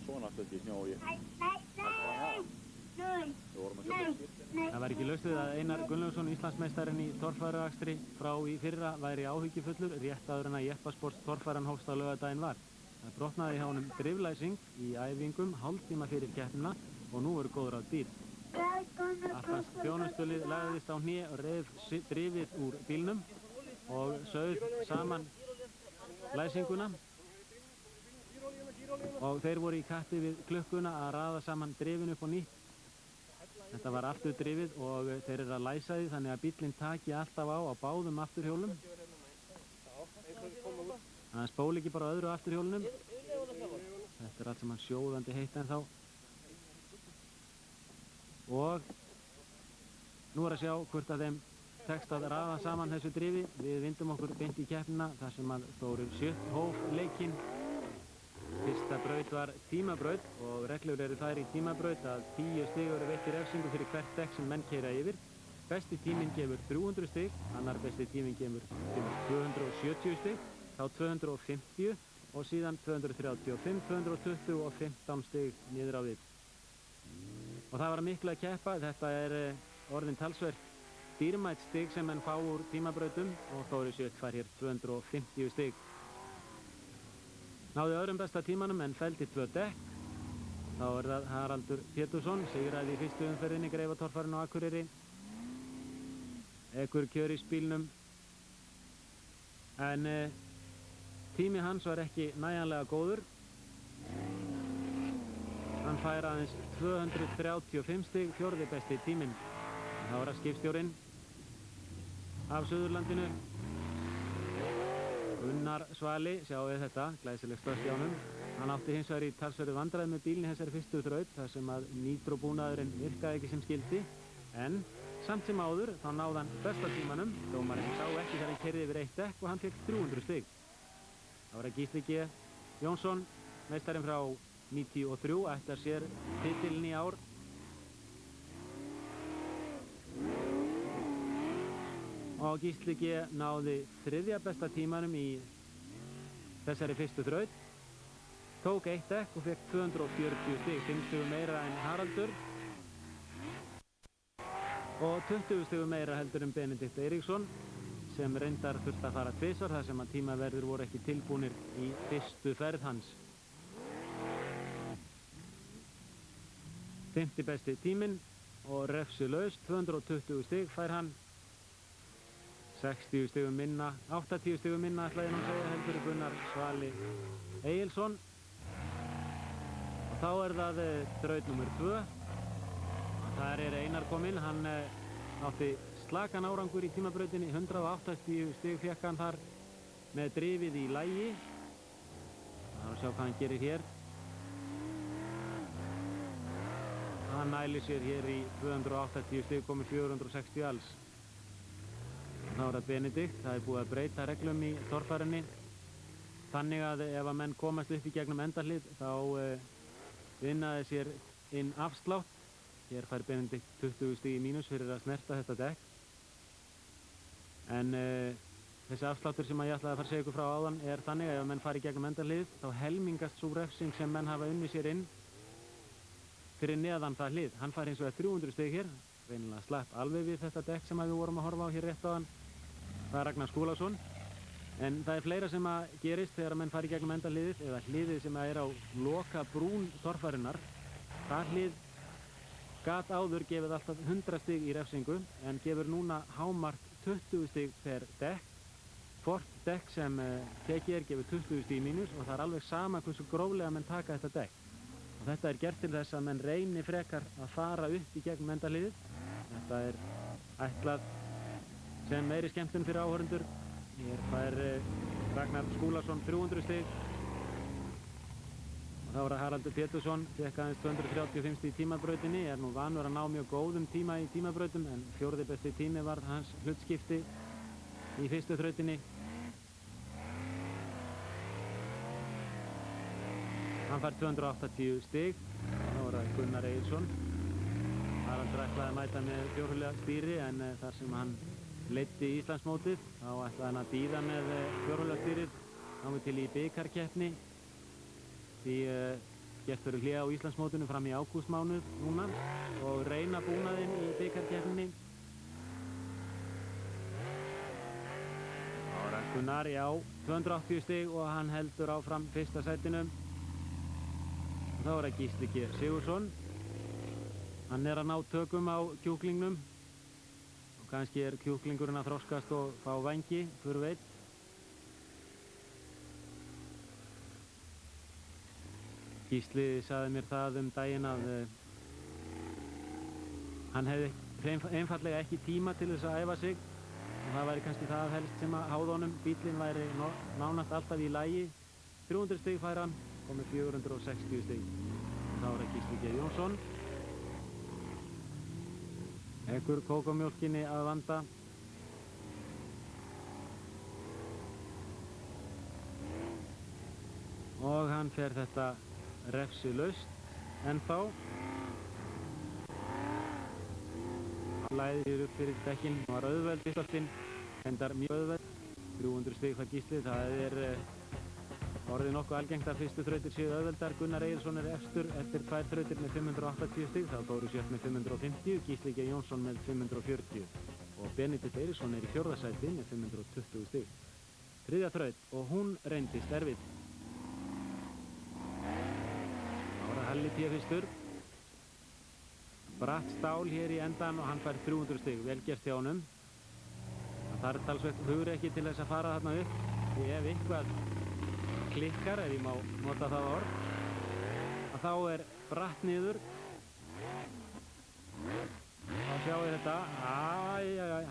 svona stöndi í snjó í Það var ekki laust við að Einar Gunnlaugsson, Íslandsmeistarinn í torfæruakstri frá í fyrra, væri áhyggjufullur rétt áður en að Jeppasports torfæran hófst á laugardaginn var. Það brotnaði hjá honum driflæsing í æfingum hálftíma fyrir keppnina og nú eru góð ráð dýr. Allt hans þjónustulið lagðist á hné og reif drifið úr bílnum og sauð saman læsinguna og þeir voru í kappi við klukkuna að raða saman drifinu upp á nýtt. Þetta var aftur drifið og þeir eru að læsa því þannig að bíllinn taki alltaf á báðum afturhjólum. Það spóli ekki bara á öðru afturhjólunum. Þetta er allt saman sjóðandi heitt ennþá. Og nú er að sjá hvort að þeim tekst að raða saman þessu drifi. Við vindum okkur beint í keppnina þar sem að Þórir Sjött hóf leikinn. Fyrsta braut var tímabraut og reglur eru þær í tímabraut að 10 stig eru veittir refsingu fyrir hvert dekk sem menn keyra yfir. Besti tíminn gefur 300 stig, annar besti tíminn gefur 270 stig, þá 250 og síðan 235, 220 og 15 stig niður á við. Og það var miklu að keppa, þetta er orðin talsvert dýrmætt stig sem menn fá úr tímabrautum og Þórir Sjött fær hér 250 stig. Náði öðrum besta tímanum en felldi 2 dekk. Þá er það Haraldur Pétursson, sigraði í fyrstu umferðinni Greifatorfarinn á Akureyri. Ekkur kjör í spílnum. En tími hans var ekki nægjanlega góður. Hann fær aðeins 235 stig, fjórði besti tíminn. Það var að skipstjórinn af Suðurlandinu. Gunnar Svali, sjáu við þetta, glæsileg stöðst í ánum. Hann átti hins vegar í talsverðu vandræði með bílni þessari fyrstu þraut þar sem að nítróbúnaðurinn virkaði ekki sem skildi. En samt sem áður þá náði hann besta tímanum. Dómarinn sá ekki þegar hann keyrði yfir 1 dekk og hann fekk 300 stig. Það var að Gísli G. Jónsson, meistarinn frá 93, ætlar sér titilinn í ár. Og Gísli G. náði 3. besta tímanum í þessari fyrstu þraut. Tók 1 dekk og fekk 240 stig, 5 stigum meira en Haraldur. Og 20 stigum meira heldur en Benedikt Eiríksson, sem reyndar þurfti að fara tvisvar þar sem að tímaverðir voru ekki tilbúnir í fyrstu ferð hans. 5. besti tíminn og refsilaust, 220 stig fær hann. 60 stigum minna, 80 stigum minna ætlaði hann að segja heldur Gunnar Svali Egilsson. Og þá er það þraut nummer 2. Þar er Einar kominn, hann átti slakan árangur í tímabrautinni, 180 stig fékk hann þar með drifið í lagi. Það er að sjá hvað hann gerir hér. Hann nælir sér hér í 280 stig, komið 460 alls. Þá er það Benedikt, það er búið að breyta reglum í torfærinni. Þannig að ef að menn komast upp í gegnum endahlið þá vinnaði sér inn afslátt. Hér fær Benedikt 20 stig í mínus fyrir að snerta þetta dekk. En þessi afsláttur sem ég ætlaði að fara að segja ykkur frá áðan er þannig að ef menn fari í gegnum endahlið þá helmingast sú refsing sem menn hafa unnið sér inn fyrir neðan það hlið. Hann fær hins vegar 300 stig hér. Greinilega slapp alveg við þetta dekk sem við vorum að horfa á hér rétt áðan. Það er Ragnar Skúlason. En það er fleira sem að gerist þegar menn fari í gegnum endahliðið eða hliðið sem er á loka brún torfærinnar. Það hlið gat áður gefið alltaf 100 stig í refsingu en gefur núna hámark 20 stig per dekk. Hvort dekk sem tekið er gefur 20 stig í mínus og það er alveg sama hversu gróflega menn taka þetta dekk. Og þetta er gert til þess að menn reyni frekar að fara upp í gegnum endahliðið. Þetta er ætlað sem meiri skemmtun fyrir áhorfendur. Hér fær Ragnar Skúlason 300 stig. Og þá er það Haraldur Pétursson, fékk aðeins 235 stig í tímabrautinni. Er nú vanur að ná mjög góðum tíma í tímabrautum en 4. besti tími var hans hlutskipti í fyrstu þrautinni. Hann fær 280 stig. Þá er það Gunnar Egilsson. Haraldur ætlaði að mæta með fjórhjóla stýri en þar sem hann leiddi Íslandsmótið þá ætlaði hann að bíða með fjórhjóla stýrið þangað til í bikarkeppni. Því gert verður hlé á Íslandsmótinu fram í ágústmánuð núna og reyna búnaðinn í bikarkeppninni. Ára Gunnar, já, 280 stig og hann heldur áfram fyrsta sætinu. Og þá er það Gísli G. Sigurðsson. Hann er að ná tökum á kjúklingnum. Og kannski er kjúklingurinn að þroskast og fá vængi, hver veit. Gísli sagði mér það daginn að hann hefði einfallega ekki tíma til þess að æfa sig og það væri kannski það helst sem að háða honum. Bíllinn væri nánast alltaf í lagi. 300 stig fær hann og með 460 stig. Og þá er það Gísli G. Jónsson. Ekkur kókomjólkinni að vanda. Og hann fer þetta refsilaust ennþá. Læðir upp fyrir dekkin, hann var auðveld fyrstastinn, hendar mjög auðveld. 300 stig fær Gísli, það er orðið nokkuð algengt að fyrstu þrautir séu auðveldar. Gunnar Egilsson er efstur eftir 2 þrautir með 580 stig, þá Dóri Sjöfn með 550, Gísli G. Jónsson með 540 og Benedikt Eiríksson er í 4. sæti með 520 stig. 3. þraut og hún reyndist erfið. Ára Halli P. fyrstur. Bratt stál hér í endan og hann fær 300 stig, vel gert hjá honum. Það þarf talsvert hugrekki til þess að fara þarna upp. Því ef eitthvað klikkar, ef ég má nota það orð, að þá er bratt niður. Þá sjáum við þetta.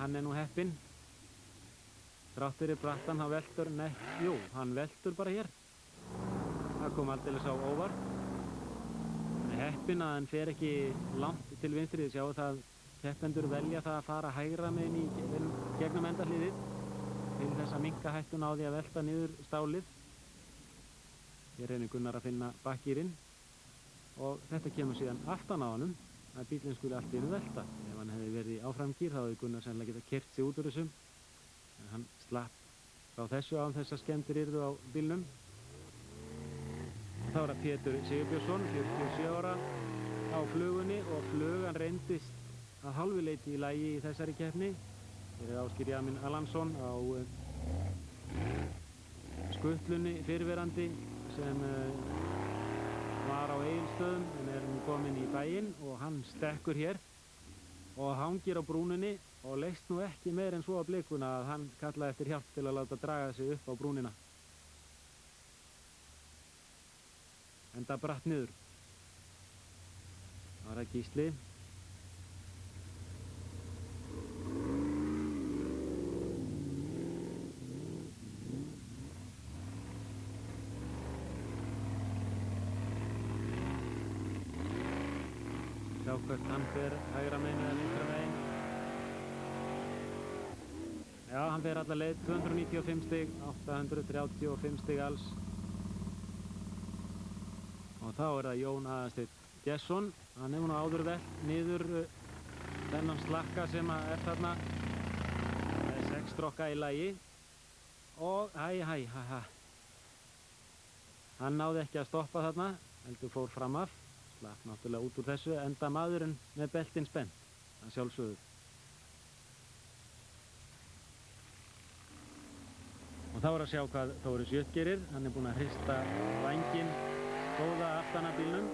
Hann er nú heppinn. Þrátt fyrir brattan, hann veltur, hann veltur bara hér. Það kom aldeilis á óvart. Heppinn að hann fer ekki langt til vinstri. Sjáu það, keppendur velja það að fara hægra megin í gegnum endahliðið til þess að minnka hættuna á því að velta niður stálið. Hér reynir Gunnar að finna bakkýrin og þetta kemur síðan aftan á honum að bílinn skuli allt í einu velta. Ef hann hefði verið í áframgír þá hefði Gunnar sennilega getað keyrt sig út úr þessum, en hann slapp frá þessu án þess að skemmdir yrðu á bílnum. Þá er það Pétur Sigurbjörnsson, 47 ára, á flugunni og flugan reyndist að hálfu leyti í lagi í þessari keppni. Hér er Ásgeir Jamin Allansson á skutlunni fyrrverandi sem var á Egilsstöðum en er nú kominn í bæinn og hann stekkur hér og hangir á brúninni og leist nú ekki meir en svo á blikuna að hann kallaði eftir hjálp til að láta draga sig upp á brúnina. Enda bratt niður. Það var það Gísli. Sjá hvert hann fer hægra megin eða vinstra megin. Já, hann fer alla leið 295 stig, 835 stig alls. Og þá er það Jón Aðalsteinn Gesson. Hann hefur nú áður velt niður þennan slakka sem er þarna. Það er 6 strokka í lagi. Og hann náði ekki að stoppa þarna, heldur fór fram af. Slapp náttúrulega út úr þessu, enda maðurinn með beltin spennt. Það sjálfsögðu. Og þá er að sjá hvað Þóris Jött gerir. Hann er búinn að hrista vænginn góða aftan að bílnum.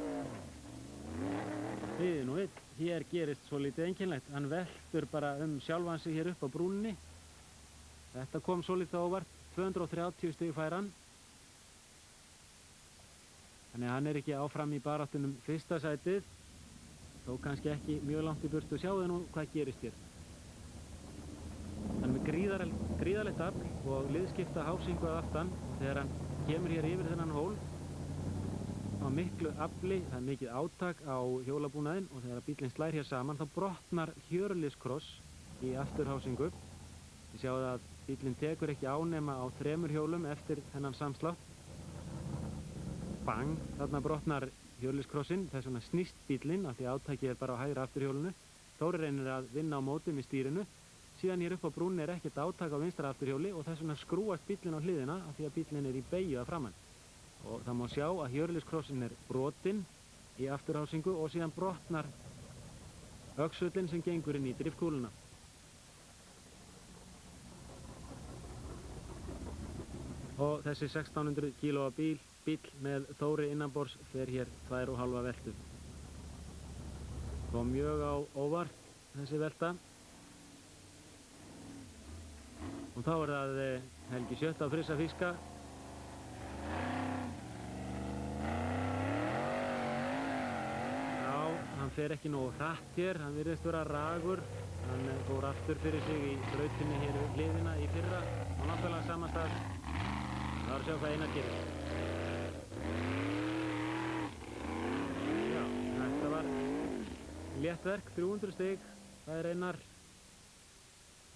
Þið nú við, hér gerist svo lítið einkennilegt. Hann veltur bara sjálfan sig hér upp á brúninni. Þetta kom svo lítið óvart. 230 stig fær hann. Þannig að hann er ekki áfram í baráttunum fyrsta sætið. Þó kannski ekki mjög langt í burtu. Sjáðu nú hvað gerist hér. Hann er með gríðarlegt afl og liðskipta hásingu að aftan. Þegar hann kemur hér yfir þennan hól á miklu afli, það er mikið átak á hjólabúnaðinn og þegar bílinn slær hér saman þá brotnar hjörliskross í afturhásingu. Þið sjáu að bílinn tekur ekki ánema á 3 hjólum eftir þennan samslátt. Bang, þarna brotnar hjörliskrossin, þess vegna snýst bílinn af því átakið er bara á hægra afturhjólinu. Þóri reynir að vinna á móti með stýrinu. Síðan hér upp á brúnni er ekkert átak á vinstra afturhjóli og þess vegna skrúast bílinn á hliðina af því að bílinn er í beygju að framann. og það má sjá að Hjörleifskrossin er brotinn í afturhásingu og síðan brotnar öxullin sem gengur inn í driftkúluna. Og þessi 1600 kílóa bíll með Þóri innanborðs fer hér 2,5 veltu. Kom mjög á óvart þessi velta. Og þá er það Helgi Sjött að frissa fiska. Já, hann fer ekki nógu hratt hér, hann virðist vera ragur. Hann fór aftur fyrir sig í brautinni hér við hliðina í fyrra og náttúrulega sama stað. Það var að sjá hvað Einar gerir. Já, þetta var létt verk, 300 stig, það er Einar.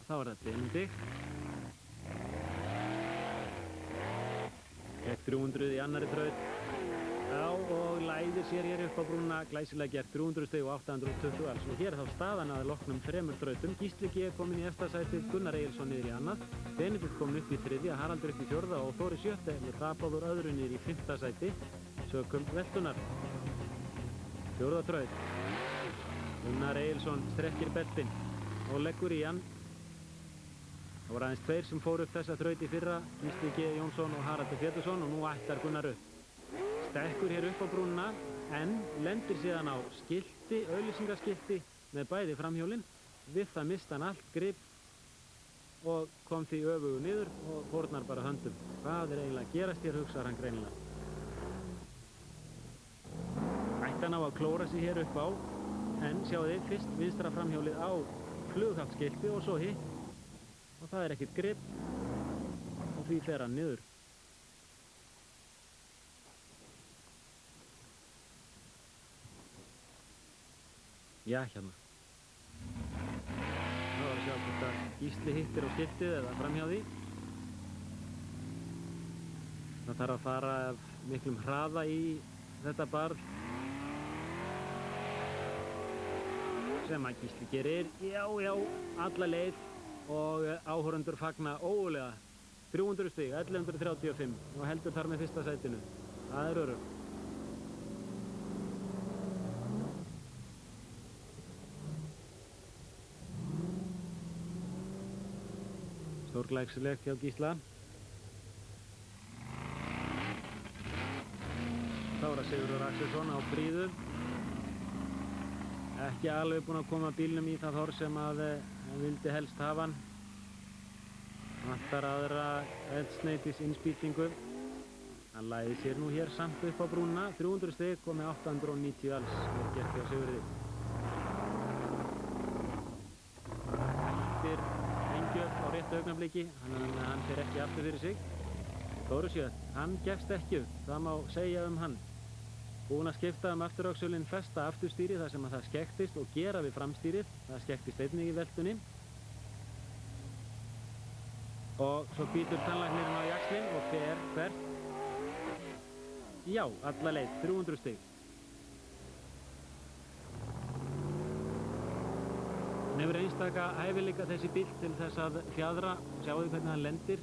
Þá er það Benedikt. Gekk 300 í annarri þraut. Já, og læðir sér hér upp á brúna, glæsilega gert, 300 stig og 820 alls. Og hér er þá staðan að loknum 3 þrautum. Gísli G kom inn í efsta sætið, Gunnar Egilsson niður í annað. Benedikt kom upp í 3., Haraldur upp í 4. og Þóri 7. með Hrafáður öðru niður í 5. sæti, sökum veltunar. 4. þraut. Gunnar Egilsson strekkir beltin og leggur í hann. Það voru aðeins 2 sem fóru upp þessa þraut í fyrra, Gísli G. Jónsson og Haraldur Pétursson, og nú ætlar Gunnar upp. Stekkur hér upp á brúnna en lendir síðan á skilti, auglýsingaskilti með bæði framhjólin. Við það mista hann allt grip og kom því öfugu niður og fórnar bara höndum. Hvað er eiginlega að gerast hér, hugsar hann greinilega. Ætti hann á að klóra sig hér upp á, en sjáu þið fyrst vinstra framhjólið á flugháttskilti og svo hitt. Og það er ekkert grip og því fer hann niður. Já, hérna. Það var að sjá hvort að Gísli hittir á skiltið eða framhjá því. Það þarf að fara af miklum hraða í þetta barð. Sem að Gísli gerir, já, alla leið og áhorfendur fagna ógulega. 300 stig, 1135 og heldur þar með fyrsta sætinu. Það er öruggt. Stórglæsilegt hjá Gísla. Þá er það Sigurður Axelsson á Fríðu. Ekki alveg búinn að koma bílnum í það horf sem að hann vildi helst hafa hann. Vantar aðra eldsneytis innspýtingu. Hann læði sér nú hér samt upp á brúna. 300 stig og með 890 alls. Það er gert hjá Sigurði. Á réttu augnabliki, hann fer ekki aftur fyrir sig. Þóri 7, hann gefst ekki upp, það má segja hann. Búinn að skipta afturöxulinn festa afturstýri þar sem að það skektist og gera við framstýrið. Það skektist einnig í veltunni. Og svo býtur tannlæknirinn á jaxlinn og fer hvert. Já, alla leið, 300 stig. Hann hefur einstaka hæfileika þessi bíll til þess að fjadra. Sjáu þið hvernig hann lendir.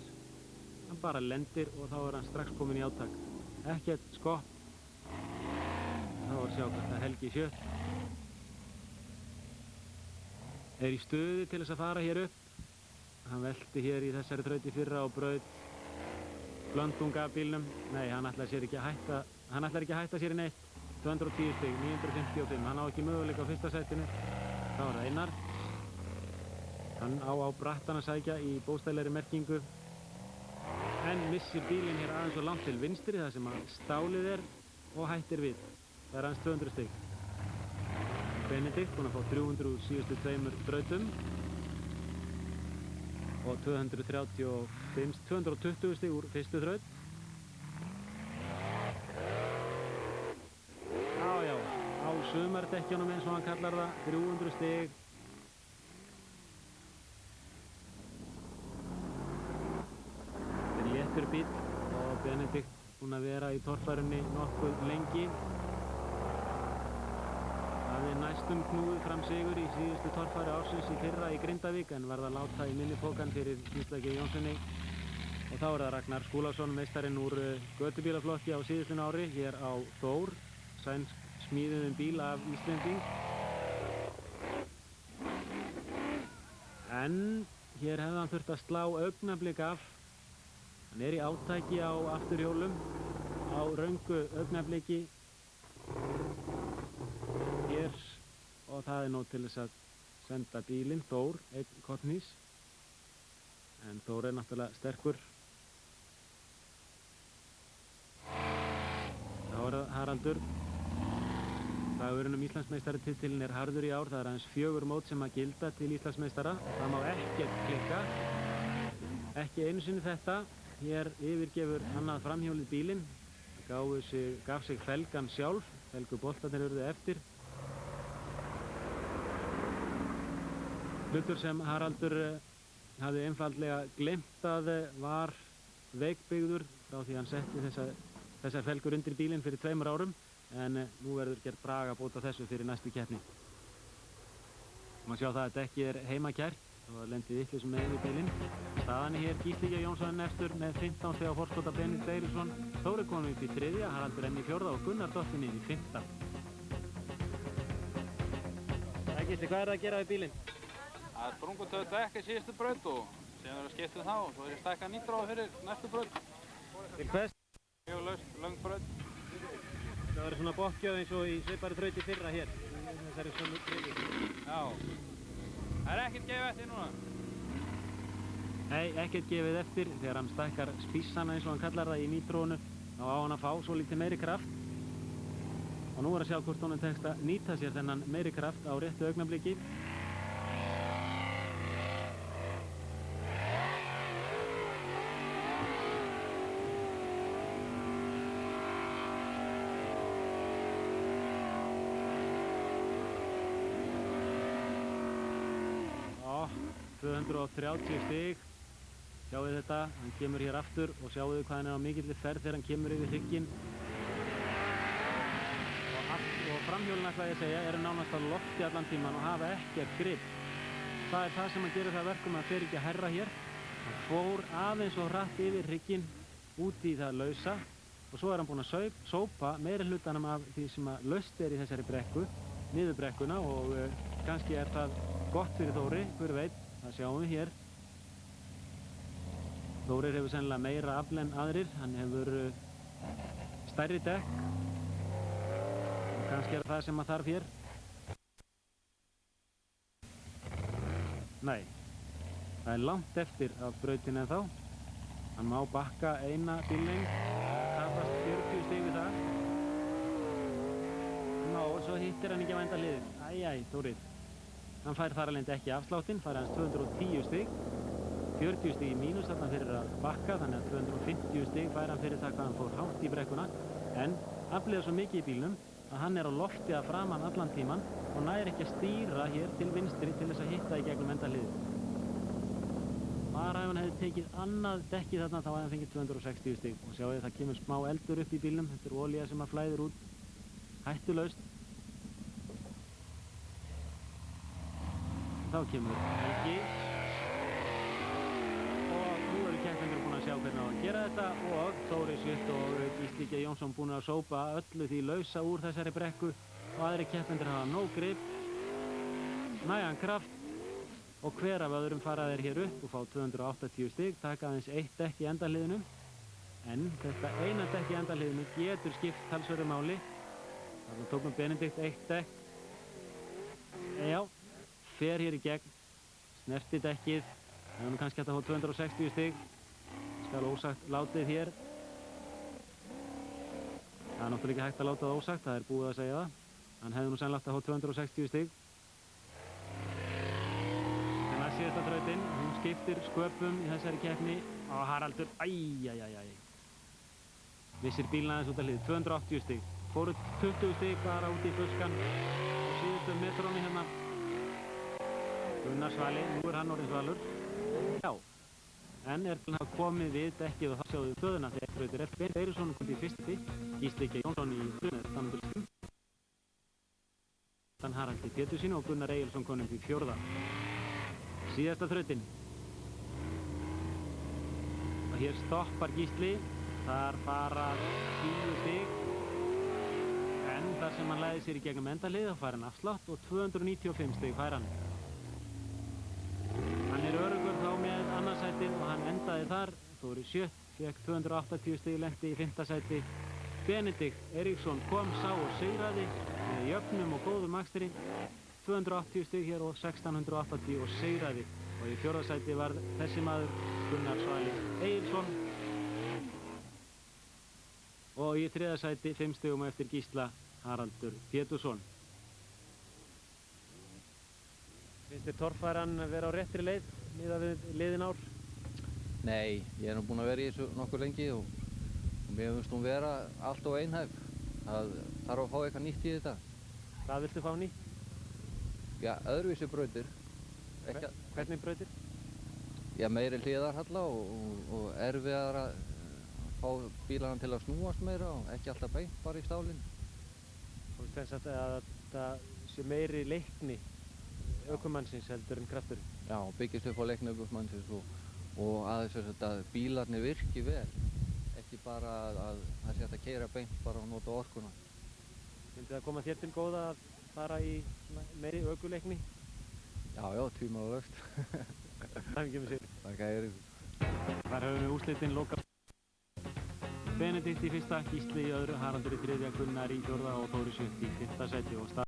Hann bara lendir og þá er hann strax komin í átak. Ekkert skopp. Þá er sjá hvort að Helgi Sjött er í stuði til þess að fara hér upp. Hann velti hér í þessari þraut í fyrra og braut blöndunga af bílnum. Nei, hann ætlar ekki að hætta sér í neitt. 210 stig, 955. Hann á ekki möguleika á fyrsta sætinu. Þá er það Einar. Hann á brattan að sækja í bóstæðlegri merkingu. En missir bílinn hér aðeins og langt til vinstri þar sem að stálið er og hættir við. Það er aðeins 200 stig. Benedikt búinn að fá 300 úr síðustu 2 þrautum. Og 220 stig úr fyrstu þraut. Já, á sumardekkjunum eins og hann kallar það, 300 stig. Þetta er léttur bíll og Benedikt búinn að vera í torfærunni nokkuð lengi. Það er næstum knúið fram sigur í síðustu torfæri ársins í fyrra í Grindavík en varð að láta í minni pokan fyrir Gísla G. Jónssoni. Og þá er það Ragnar Skúlason, meistarinn úr götubílaflokki á síðustliðnu ári, hér á Þór, sænsk smíðuðum bíl af Íslending. En hér hefði hann þurft að slá augnablik af. Hann er í átaki á afturhjólum, á röngu augnabliki hér, og það er nóg til þess að senda bílinn, Þór, einn kollhnís. En Þór er náttúrulega sterkur. Þá er það Haraldur. Dagurinn Íslandsmeistaratitilinn er harður í ár. Það er aðeins 4 mót sem að gilda til Íslandsmeistara. Það má ekkert klikka. Ekki einu sinni þetta. Hér yfirgefur annað framhjólið bílinn. Gaf sig felgan sjálf. Felguboltarnir urðu eftir. Hlutur sem Haraldur hafði einfaldlega gleymt að var veikbyggður frá því hann setti þessar felgur undir bílinn fyrir 2 árum, en nú verður gert bragabót á þessu fyrir næstu keppni. Má sjá það að dekkið er heimakært og lendir vitlaust með yfir bílinn. Staðan er hér Gísli G. Jónsson efstur með 15 stiga forskot af Benedikt Eiríksson. Þór er kominn upp í 3., Haraldur enn í 4. og Gunnar dottinn inn í 5. Gísli, hvað er það að gera við bílinn? Það er sprungutöð dekk í síðustu braut og síðan verður skipt þá og svo er ég stækkað nýtróð fyrir næstu braut. Til hvers? Mjög laust, löng braut. Það verður svona bokkjöð eins og í svipari þrauti fyrra hér. Þessari svona triði. Já. Það er ekkert gefið eftir núna. Nei, ekkert gefið eftir. Þegar hann stækkar spíssana eins og hann kallar það í nýtrónu, þá á hann að fá svo lítið meiri kraft. Og nú er að sjá hvort honum tekst að nýta sér þennan meiri kraft á réttu augnabliki. Ó, 230 stig. Sjáu þetta, hann kemur hér aftur og sjáu hvað hann er á mikilli ferð þegar hann kemur yfir hrygginn. Og framhjólinn, ætla ég að segja, eru nánast á lofti allan tíman og hafa ekkert grip. Það er það sem að gera það verkum að fer ekki að herra hér. Hann fór aðeins og hratt yfir hrygginn út í það lausa og svo er hann búinn að sópa meiri hlutanum af því sem að laust er í þessari brekku, niður brekkuna, og kannski er það gott fyrir Þóri, hver veit, það sjáum við hér. Þórir hefur sennilega meira afl en aðrir, hann hefur stærri dekk. Kannski er það sem að þarf hér. Nei, það er langt eftir af brautinni en þá. Hann má bakka eina bíllengd, tapast 40 stig við það. Og svo hittir hann ekki á enda hliðin. Æjæ, Þórir. Hann fær þar alveg ekki afsláttinn, fær hans 210 stig. 40 stig í mínus þarna fyrir að bakka, þannig að 250 stig fær hann fyrir það hvað hann fór hátt í brekkuna. En afliða svo mikið í bílnum að hann er á lofti að framan allan tíman og nær ekki að stýra hér til vinstri til þess að hitta í gegnum endahliðið. Bara ef hann hefði tekið annað dekki þarna þá hefði hann fengið 260 stig. Og sjáu það kemur smá eldur upp í bílnum. Þetta er olía sem að flæðir út hættulaust. Þá kemur Helgi. Og nú eru keppendur búin að sjá hvernig á að gera þetta og Þóri Svitt og Gísli G. Jónsson búin að sópa öllu því lausa úr þessari brekku og aðri keppendur hafa nóg grip, nægan kraft og hver af öðrum fara þeir hér upp og fá 280 stig, taka aðeins eitt dekk í endahliðinu. En þetta eina dekk í endahliðinu getur skipt talsverðu máli. Þarna tókum Benedikt eitt dekk. Já, fer hér í gegn, snerti dekkið. Það er nú kannski hægt að fá 260 stig. Skal ósagt látið hér. Það er náttúrulega ekki hægt að láta það ósagt, það er búið að segja það. Hann hefði nú sannlagt að fá 260 stig. En það síðasta þrautin, hún skiptir sköpum í þessari keppni. Og Haraldur, æjæjæjæj. Vissir bílinn aðeins út af hlið, 280 stig. Fóru 20 stig bara út í buskan og síðustu metrónu hérna. Gunnar Svali, nú er hann orðinn svalur. Já, en er til að hafa komið við dekkið og þá sjáum við stöðuna þegar brautir eftir. Benedikt Eiríksson kom í fyrsti, Gísli G. Jónsson í þrjumið, þann Haraldi Péturssyni og Gunnar Egilsson kom í 4. Síðasta þrautin. Og hér stoppar Gísli, þar fara 10 stig, en þar sem hann læði sér í gegnum endalið þá fær hann afslátt og 295 stig fær hann. Hann er öruggur þá með annarsætið og hann endaði þar, Þórir Sjött fékk 280 stig, lenti í 5. sæti. Benedikt Eiríksson kom, sá og sigraði með jöfnum og góðum akstri, 280 stig hér og 1680 og sigraði. Og í 4. sæti var þessi maður Gunnar Svali Egilsson. Og í 3. sæti 5 stigum eftir Gísla Haraldur Pétursson. Finnst þér torfæran vera á réttri leið miðað við liðin ár? Nei, ég er nú búinn að vera í þessu nokkuð lengi og mér finnst hún vera allt og einhæf. Það þarf að fá eitthvað nýtt í þetta. Hvað viltu fá nýtt? Já, öðruvísi brautir. Hvernig brautir? Já, meiri hliðarhalla og erfiðar að fá bílana til að snúast meira og ekki alltaf beint bara í stálinn. Þú veist þess að það sé meiri leikni ökumannsins heldur en krafturinn? Já, byggist upp á leikni ökumannsins og að bílarnir virki vel. Ekki bara að það sé hægt að keyra beint bara og nota orkuna. Myndi það koma þér til góða að fara í meiri ökuleikni? Já, tvímælalaust. Hamingju með sigur. Þakka þér. Þar höfum við úrslitin loka. Benedikt í 1., Gísli í 2., Haraldur í 3., Gunnar í 4. og Þórir Sjött í 5. sæti og